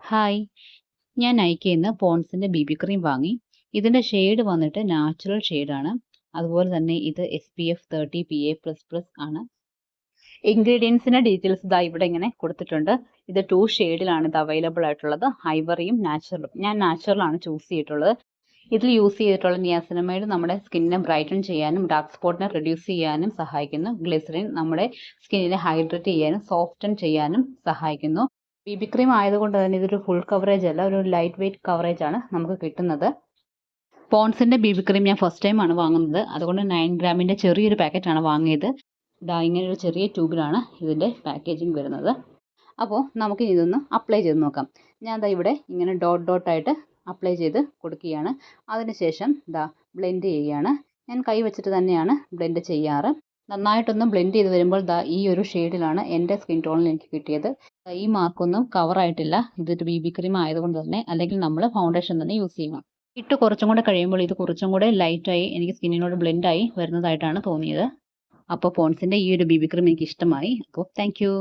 Hi, ഞാൻ നൈക്കയിൽ നിന്ന് പോൺസിൻ്റെ B cream വാങ്ങി. ഇതിൻ്റെ ഷെയ്ഡ് വന്നിട്ട് നാച്ചുറൽ ഷെയ്ഡാണ്. അതുപോലെ തന്നെ ഇത് SPF 30 PA++ ആണ്. ഇൻഗ്രീഡിയൻസിൻ്റെ ഡീറ്റെയിൽസ് ഇതാ ഇവിടെ ഇങ്ങനെ കൊടുത്തിട്ടുണ്ട്. ഇത് 2 ഷെയ്ഡിലാണ് ഇത് അവൈലബിൾ ആയിട്ടുള്ളത്, ഐവറിയും നാച്ചുറലും. ഞാൻ നാച്ചുറലാണ് ചൂസ് ചെയ്തിട്ടുള്ളത്. ഇതിൽ യൂസ് ചെയ്തിട്ടുള്ള നിയാസിനമൈഡ് നമ്മുടെ സ്കിന്നിനെ ബ്രൈറ്റൻ ചെയ്യാനും ഡാർക്ക് സ്പോട്ടിനെ റിഡ്യൂസ് ചെയ്യാനും സഹായിക്കുന്നു. ഗ്ലിസറിൻ നമ്മുടെ സ്കിന്നിനെ ഹൈഡ്രേറ്റ് ചെയ്യാനും സോഫ്റ്റൻ ചെയ്യാനും സഹായിക്കുന്നു. ബി ക്രീം ആയതുകൊണ്ട് തന്നെ ഇതൊരു ഫുൾ കവറേജ് അല്ല, ഒരു ലൈറ്റ് വെയ്റ്റ് കവറേജ് ആണ് നമുക്ക് കിട്ടുന്നത്. പോൺസിൻ്റെ ബി ക്രീം ഞാൻ ഫസ്റ്റ് ടൈമാണ് വാങ്ങുന്നത്, അതുകൊണ്ട് 9 ഗ്രാമിൻ്റെ ചെറിയൊരു പാക്കറ്റാണ് വാങ്ങിയത്. ഇതാ ഇങ്ങനെയൊരു ചെറിയ ട്യൂബിലാണ് ഇതിൻ്റെ പാക്കേജിങ് വരുന്നത്. അപ്പോൾ നമുക്ക് ഇതൊന്ന് അപ്ലൈ ചെയ്ത് നോക്കാം. ഞാൻ ദാ ഇവിടെ ഇങ്ങനെ ഡോട്ടായിട്ട് അപ്ലൈ ചെയ്ത് കൊടുക്കുകയാണ്. അതിനുശേഷം ദാ ബ്ലെൻഡ് ചെയ്യുകയാണ്. ഞാൻ കൈ വെച്ചിട്ട് തന്നെയാണ് ബ്ലെൻഡ് ചെയ്യാറ്. നന്നായിട്ടൊന്ന് ബ്ലെൻഡ് ചെയ്ത് വരുമ്പോൾ ദാ ഈ ഒരു ഷെയ്ഡിലാണ് എൻ്റെ സ്കിൻ ടോണിൽ എനിക്ക് കിട്ടിയത്. ഈ മാർക്കൊന്നും കവറായിട്ടില്ല. ഇതൊരു ബി ക്രീം ആയതുകൊണ്ട് തന്നെ, അല്ലെങ്കിൽ നമ്മൾ ഫൗണ്ടേഷൻ തന്നെ യൂസ് ചെയ്യണം. ഇട്ട് കുറച്ചും കൂടെ കഴിയുമ്പോൾ ഇത് കുറച്ചും കൂടെ ലൈറ്റായി എനിക്ക് സ്കിന്നിനോട് ബ്ലെൻഡായി വരുന്നതായിട്ടാണ് തോന്നിയത്. അപ്പോൾ പോൺസിൻ്റെ ഈ ഒരു ബി ക്രീം എനിക്ക് ഇഷ്ടമായി. അപ്പോൾ താങ്ക് യു.